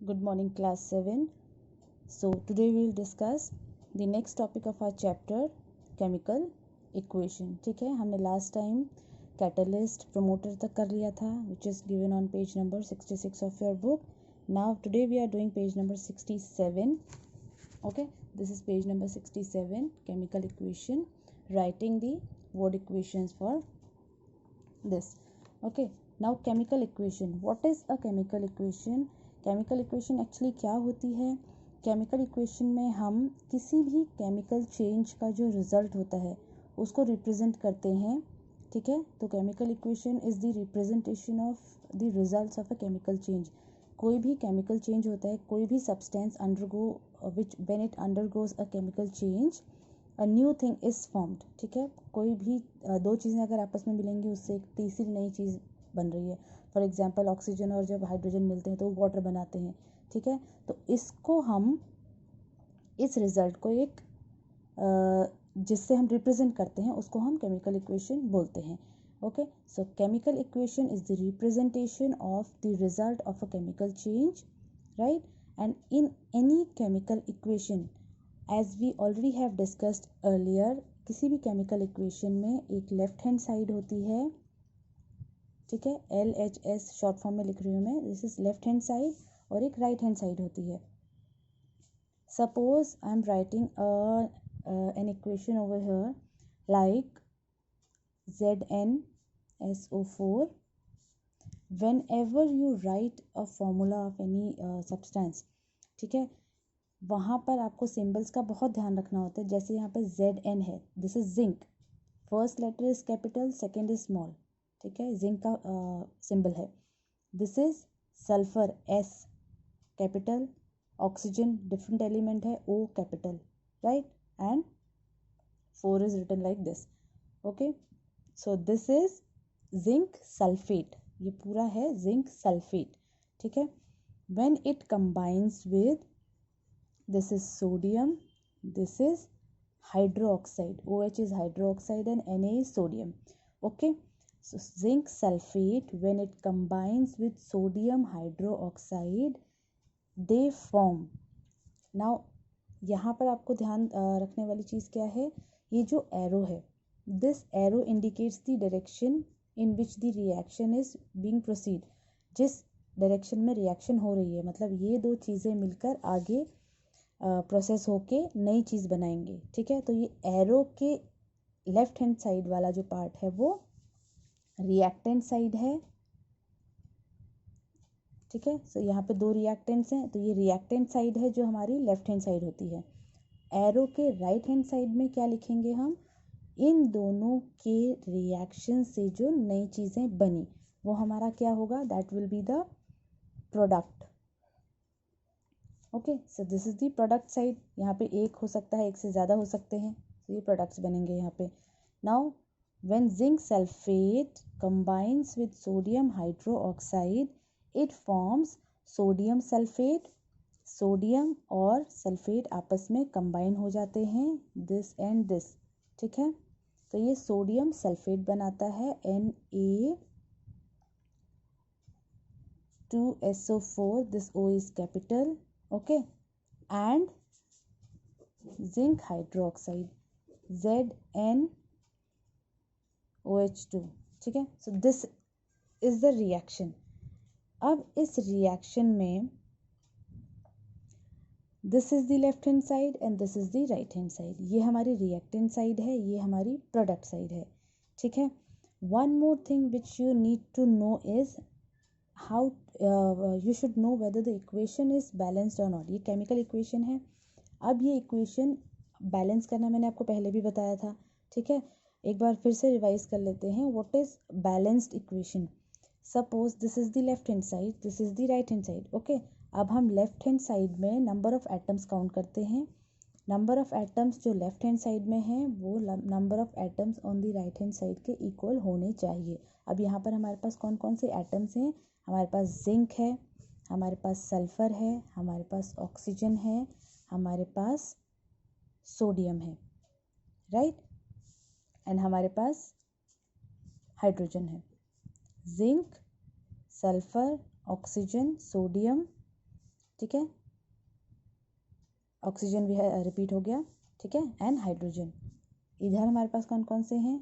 Good morning, class 7. So today we will discuss the next topic of our chapter, chemical equation. ठीक है, हमने last time catalyst promoter तक कर लिया था, which is given on page number 66 of your book. Now today we are doing page number 67. Okay, this is page number 67, chemical equation, writing the word equations for this. Okay, now chemical equation. What is a chemical equation? Chemical equation actually क्या होती है? Chemical equation में हम किसी भी chemical change का जो result होता है उसको रिप्रेजेंट करते हैं. ठीक है, तो chemical equation is the representation of the results of a chemical change. कोई भी केमिकल चेंज होता है, कोई भी substance undergo which when it undergoes a chemical change a new thing is formed. ठीक है, कोई भी दो चीज़ें अगर आपस में मिलेंगी उससे एक तीसरी नई चीज़ बन रही है. फॉर एग्जाम्पल ऑक्सीजन और जब हाइड्रोजन मिलते हैं तो वो वाटर बनाते हैं. ठीक है, तो इसको हम इस रिजल्ट को एक जिससे हम रिप्रेजेंट करते हैं उसको हम केमिकल इक्वेशन बोलते हैं. Okay, so chemical equation is the representation of the result of a chemical change, right? And in any chemical equation, as we already have discussed earlier, किसी भी केमिकल इक्वेशन में एक लेफ्ट हैंड साइड होती है. ठीक है, LHS short form में लिख रही हूँ मैं. This is left hand side और एक राइट हैंड साइड होती है. Suppose I am writing an equation over here like ZnSO4. Whenever you write a formula of any substance, ठीक है, वहाँ पर आपको सिम्बल्स का बहुत ध्यान रखना होता है. जैसे यहाँ पे Zn है, this is zinc. First letter is capital, second is small. ठीक है, जिंक का सिंबल है. This is sulphur, S capital. Oxygen different element है, O capital, right? And 4 is written like this. Okay, so this is zinc sulphate. ये पूरा है zinc sulphate. ठीक है, when it combines with, this is sodium, this is hydroxide. OH is hydroxide and Na is sodium. Okay, so zinc sulfate, when it combines with sodium hydroxide, they form. Now यहाँ पर आपको ध्यान रखने वाली चीज़ क्या है? ये जो एरो है, this arrow indicates the direction in which the reaction is being proceed. जिस डायरेक्शन में रिएक्शन हो रही है, मतलब ये दो चीज़ें मिलकर आगे प्रोसेस होके नई चीज़ बनाएंगे. ठीक है, तो ये एरो के लेफ्ट हैंड साइड वाला जो पार्ट है वो रिएक्टेंट साइड है. ठीक है, सो यहाँ पे दो रिएक्टेंट्स हैं, तो ये रिएक्टेंट साइड है जो हमारी लेफ्ट हैंड साइड होती है. एरो के राइट हैंड साइड में क्या लिखेंगे हम? इन दोनों के रिएक्शन से जो नई चीज़ें बनी वो हमारा क्या होगा? That will be the product. Okay, so this is the product side. यहाँ पे एक हो सकता है, एक से ज़्यादा हो सकते हैं, तो ये प्रोडक्ट्स बनेंगे यहाँ पे. Now when zinc sulphate combines with sodium hydroxide, it forms sodium sulphate. Sodium और सल्फेट आपस में कंबाइन हो जाते हैं, दिस एंड दिस. ठीक है, तो ये सोडियम सल्फेट बनाता है, Na2SO4. This O is capital. Okay, and zinc hydroxide, ZnOH2. ठीक है, सो दिस इज द रिएक्शन. अब इस रिएक्शन में this is the left hand side and this is the right hand side. ये हमारी रिएक्टेंट साइड है, ये हमारी प्रोडक्ट साइड है. ठीक है, one more thing which you need to know is how you should know whether the equation is balanced और not. ये केमिकल इक्वेशन है. अब ये इक्वेशन बैलेंस करना मैंने आपको पहले भी बताया था. ठीक है, एक बार फिर से रिवाइज कर लेते हैं. What is balanced equation? Suppose this is the left hand side, this is the right hand side. Okay, अब हम लेफ्ट हैंड साइड में नंबर ऑफ एटम्स काउंट करते हैं. नंबर ऑफ एटम्स जो लेफ्ट हैंड साइड में हैं वो number of atoms on the right hand side के इक्वल होने चाहिए. अब यहाँ पर हमारे पास कौन कौन से एटम्स हैं? हमारे पास जिंक है, हमारे पास सल्फर है, हमारे पास ऑक्सीजन है, हमारे पास सोडियम है, राइट? एंड हमारे पास हाइड्रोजन है. Zinc, sulphur, oxygen, sodium. ठीक है, ऑक्सीजन भी रिपीट हो गया, ठीक है, एंड हाइड्रोजन। इधर हमारे पास कौन कौन से हैं,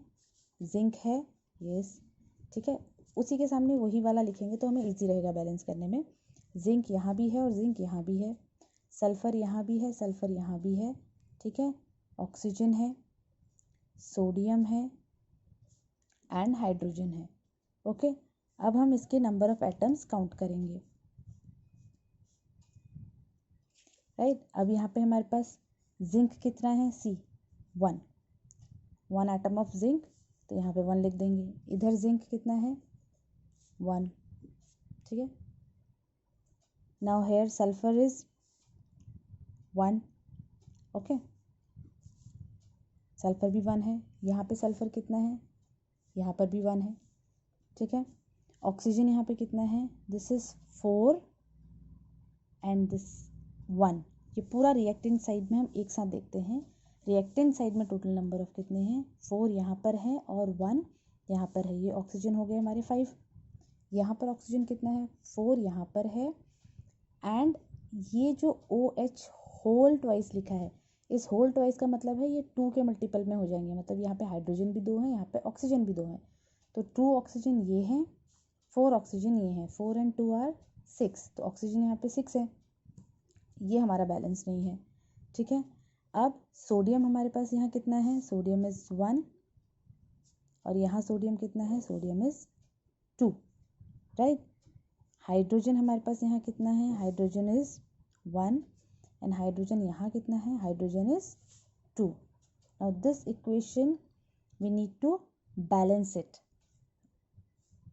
जिंक है, यस, ठीक है, उसी के सामने वही वाला लिखेंगे तो हमें इजी रहेगा बैलेंस करने में। जिंक यहाँ भी है और जिंक यहाँ भी है, सल्फर यहाँ भी है, सल्फर यहाँ भी है, ठीक है, ऑक्सीजन है, सोडियम है एंड हाइड्रोजन है। ओके, अब हम इसके नंबर ऑफ एटम्स काउंट करेंगे, राइट। अब यहाँ पे हमारे पास जिंक कितना है, सी 1, 1 एटम ऑफ जिंक, तो यहाँ पे 1 लिख देंगे। इधर जिंक कितना है, 1, ठीक है। Now here sulphur is 1, okay, sulphur भी 1 है। यहाँ पे सल्फर कितना है, यहाँ पर भी 1 है, ठीक है। ऑक्सीजन यहाँ पे कितना है, दिस इज 4 एंड दिस 1। ये पूरा रिएक्टेंट साइड में हम एक साथ देखते हैं। रिएक्टेंट साइड में टोटल नंबर ऑफ कितने हैं, 4 यहाँ पर है और 1 यहाँ पर है। ये ऑक्सीजन हो गए हमारे 5। यहाँ पर ऑक्सीजन कितना है, 4 यहाँ पर है एंड ये जो OH होल ट्वाइस लिखा है, इस होल ट्वाइस का मतलब है ये 2 के मल्टीपल में हो जाएंगे, मतलब यहाँ पे हाइड्रोजन भी 2 है, यहाँ पे ऑक्सीजन भी 2 है, तो 2 ऑक्सीजन ये हैं, 4 ऑक्सीजन ये हैं, 4 एंड 2 आर 6, तो ऑक्सीजन यहाँ पे 6 है, ये हमारा बैलेंस नहीं है, ठीक है। अब सोडियम हमारे पास यहाँ कितना है, सोडियम इज 1 और यहाँ सोडियम कितना है, सोडियम इज 2, राइट। हाइड्रोजन हमारे पास यहाँ कितना है, हाइड्रोजन इज 1 एंड हाइड्रोजन यहाँ कितना है, hydrogen is 2। Now this equation we need to balance it.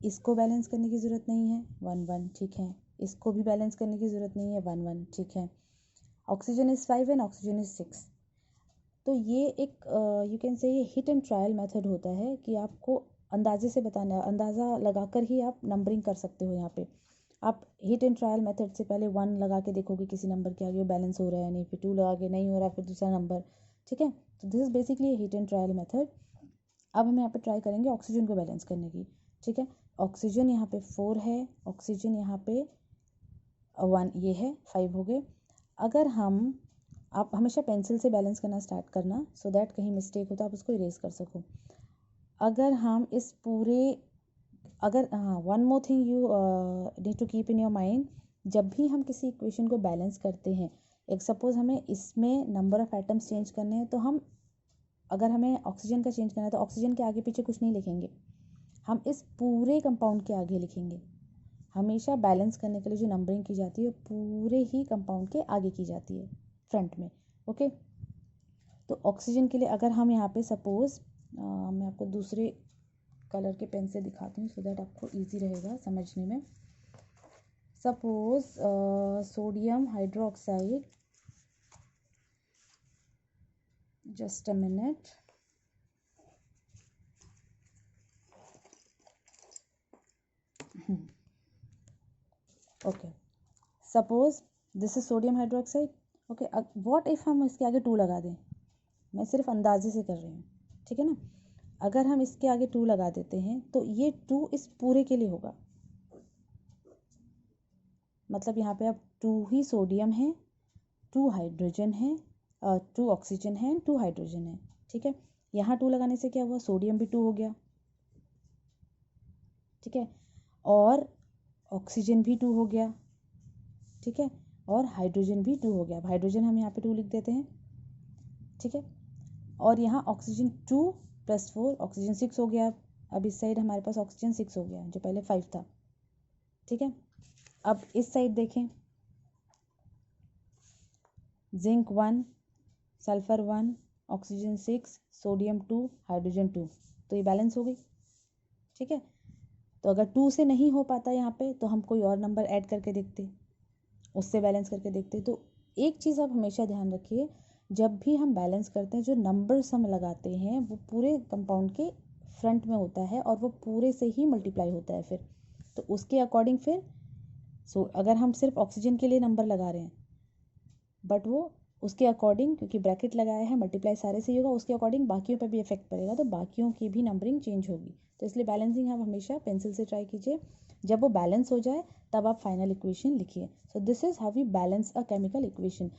इसको बैलेंस करने की ज़रूरत नहीं है, 1 1, ठीक है। इसको भी बैलेंस करने की ज़रूरत नहीं है, 1 1, ठीक है। Oxygen is 5 and oxygen is 6। तो ये एक यू कैन से ये हिट एंड ट्रायल मेथड होता है कि आपको अंदाजे से बताना, अंदाज़ा लगाकर ही आप नंबरिंग कर सकते हो। यहाँ पे आप हिट एंड ट्रायल मेथड से पहले 1 लगा के देखोगे किसी नंबर के आगे, वो बैलेंस हो रहा है नहीं, फिर 2 लगा के नहीं हो रहा, फिर दूसरा नंबर, ठीक है। तो this is basically hit and trial method. अब हम यहाँ पे ट्राई करेंगे ऑक्सीजन को बैलेंस करने की, ठीक है। ऑक्सीजन यहाँ पे 4 है, ऑक्सीजन यहाँ पे 1 ये है, 5 हो गए। अगर आप हमेशा पेंसिल से बैलेंस करना स्टार्ट करना, सो दैट कहीं मिस्टेक हो तो आप उसको इरेज कर सको। अगर हम इस पूरे, अगर हाँ, one more thing you need to keep in your mind, जब भी हम किसी इक्वेशन को बैलेंस करते हैं, एक सपोज हमें इसमें नंबर ऑफ एटम्स चेंज करने हैं, तो हम, अगर हमें ऑक्सीजन का चेंज करना है तो ऑक्सीजन के आगे पीछे कुछ नहीं लिखेंगे, हम इस पूरे कंपाउंड के आगे लिखेंगे। हमेशा बैलेंस करने के लिए जो नंबरिंग की जाती है पूरे ही कंपाउंड के आगे की जाती है, फ्रंट में, ओके। तो ऑक्सीजन के लिए अगर हम यहाँ पे सपोज, मैं आपको दूसरे कलर के पेन से दिखाती हूँ सो दैट आपको इजी रहेगा समझने में। Suppose sodium hydroxide, just a minute, okay, suppose this is sodium hydroxide, okay. What if हम इसके आगे 2 लगा दें, मैं सिर्फ अंदाजे से कर रही हूँ, ठीक है ना। अगर हम इसके आगे 2 लगा देते हैं तो ये 2 इस पूरे के लिए होगा, मतलब यहाँ पे अब 2 ही सोडियम है, 2 हाइड्रोजन है, 2 ऑक्सीजन है, 2 हाइड्रोजन है, ठीक है। यहाँ 2 लगाने से क्या हुआ, सोडियम भी 2 हो गया, ठीक है, और ऑक्सीजन भी 2 हो गया, ठीक है, और हाइड्रोजन भी 2 हो गया। हाइड्रोजन हम यहाँ पे 2 लिख देते हैं, ठीक है। और यहाँ ऑक्सीजन 2 + 4 ऑक्सीजन 6 हो गया। अब इस साइड हमारे पास ऑक्सीजन 6 हो गया जो पहले 5 था, ठीक है। अब इस साइड देखें, zinc 1, sulphur 1, oxygen 6, sodium 2, hydrogen 2, तो ये बैलेंस हो गई, ठीक है। तो अगर 2 से नहीं हो पाता यहाँ पे तो हम कोई और नंबर ऐड करके देखते, उससे बैलेंस करके देखते। तो एक चीज़ आप हमेशा ध्यान रखिए, जब भी हम बैलेंस करते हैं जो नंबर्स हम लगाते हैं वो पूरे कंपाउंड के फ्रंट में होता है और वो पूरे से ही मल्टीप्लाई होता है फिर, तो उसके अकॉर्डिंग फिर अगर हम सिर्फ ऑक्सीजन के लिए नंबर लगा रहे हैं बट वो उसके अकॉर्डिंग, क्योंकि ब्रैकेट लगाया है, मल्टीप्लाई सारे से ही होगा, उसके अकॉर्डिंग बाकियों पर भी इफेक्ट पड़ेगा, तो बाकियों की भी नंबरिंग चेंज होगी। तो इसलिए बैलेंसिंग आप हमेशा पेंसिल से ट्राई कीजिए। जब वो बैलेंस हो जाए तब आप फाइनल इक्वेशन लिखिए। So this is how we balance a chemical equation.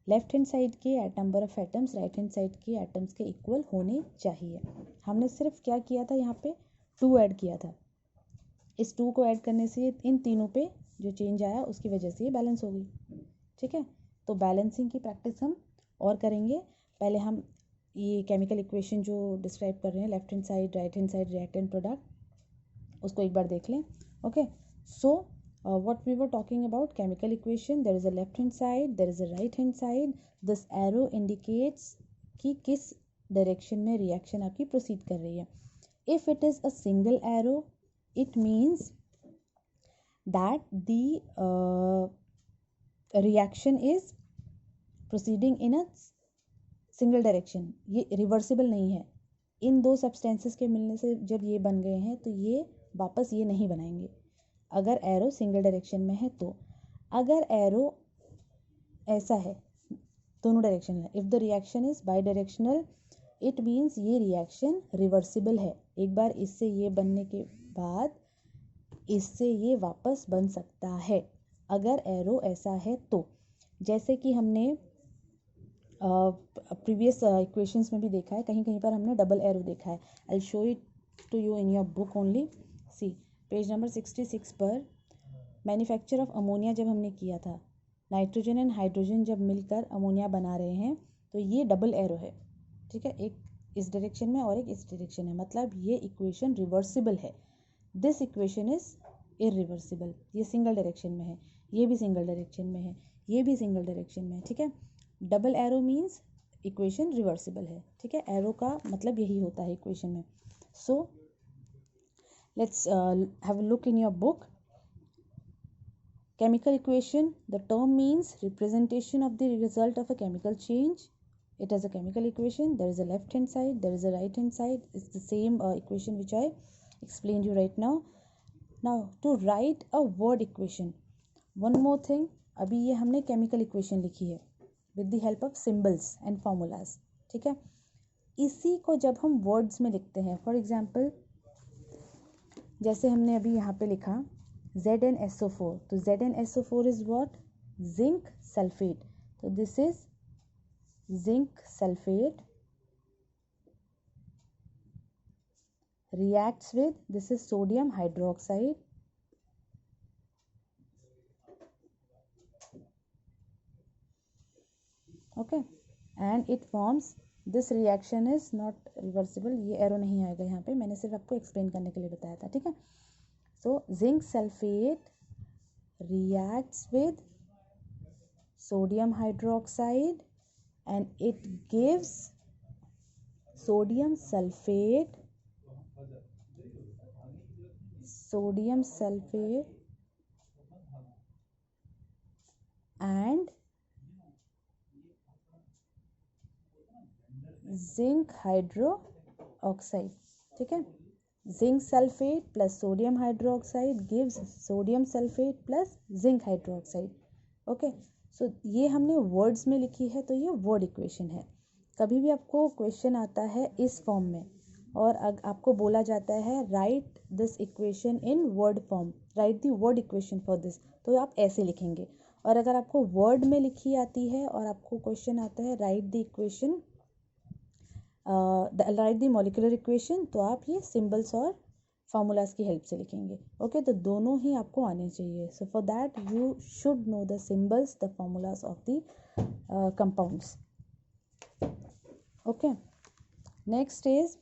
Left hand side के number of atoms right hand side के एटम्स के इक्वल होने चाहिए। हमने सिर्फ क्या किया था, यहाँ पे 2 ऐड किया था। इस 2 को ऐड करने से इन तीनों पे जो चेंज आया उसकी वजह से ये बैलेंस हो गई। ठीक है, तो बैलेंसिंग की प्रैक्टिस हम और करेंगे। पहले हम ये केमिकल इक्वेशन जो डिस्क्राइब कर रहे हैं, left hand side, right hand side, reactant product, उसको एक बार देख लें। Okay, so what we were talking about chemical equation, there is a left hand side, there is a right hand side. This arrow indicates कि किस direction में reaction आपकी proceed कर रही है। If it is a single arrow, it means that the reaction is proceeding in a single direction. ये reversible नहीं है। इन दो सब्सटेंसेस के मिलने से जब ये बन गए हैं तो ये वापस ये नहीं बनाएंगे अगर एरो सिंगल डायरेक्शन में है। तो अगर एरो ऐसा है, दोनों डायरेक्शन है, if the reaction is by directional, it means ये रिएक्शन रिवर्सिबल है। एक बार इससे ये बनने के बाद इससे ये वापस बन सकता है अगर एरो ऐसा है तो। जैसे कि हमने प्रीवियस इक्वेशंस में भी देखा है, कहीं कहीं पर हमने डबल एरो देखा है। I will show it to you in your book only. See page number 66 पर मैन्युफैक्चर ऑफ अमोनिया जब हमने किया था, नाइट्रोजन एंड हाइड्रोजन जब मिलकर अमोनिया बना रहे हैं तो ये डबल एरो है। ठीक है, एक इस डायरेक्शन में और एक इस डायरेक्शन है, मतलब ये इक्वेशन रिवर्सिबल है। This equation is irreversible. ये सिंगल डायरेक्शन में है, ये भी सिंगल डायरेक्शन में है, ये भी सिंगल डायरेक्शन में है। ठीक है, double arrow means equation reversible है। ठीक है, एरो का मतलब यही होता है इक्वेशन में। So let's have a look in your book. Chemical equation, the term means representation of the result of a chemical change. It has a chemical equation. There is a left hand side, there is a right hand side. It's the same equation which I explained you right now. Now to write a word equation, one more thing, अभी ये हमने chemical equation लिखी है with the help of symbols and formulas. ठीक है, इसी को जब हम words में लिखते हैं, for example जैसे हमने अभी यहाँ पे लिखा ZnSO4, तो ZnSO4 is what? Zinc sulfate. So this is zinc sulfate reacts with, this is sodium hydroxide, okay, and it forms, this reaction is not reversible. ये एरो नहीं आएगा यहाँ पे, मैंने सिर्फ आपको एक्सप्लेन करने के लिए बताया था। ठीक है, so zinc sulfate reacts with sodium hydroxide and it gives sodium sulfate and zinc hydroxide. ठीक है, zinc sulfate plus sodium hydroxide gives sodium sulfate plus zinc hydroxide. Okay, so ये हमने वर्ड्स में लिखी है, तो ये वर्ड इक्वेशन है। कभी भी आपको क्वेश्चन आता है इस फॉर्म में और आपको बोला जाता है right this equation in word form, right the word equation for this, तो आप ऐसे लिखेंगे। और अगर आपको वर्ड में लिखी आती है और आपको क्वेश्चन आता है right the equation, right the molecular equation, तो आप ये सिंबल्स और फार्मूलाज की हेल्प से लिखेंगे। ओके, तो दोनों ही आपको आने चाहिए। So for that you should know the symbols, the formulas of the compounds. Okay, next is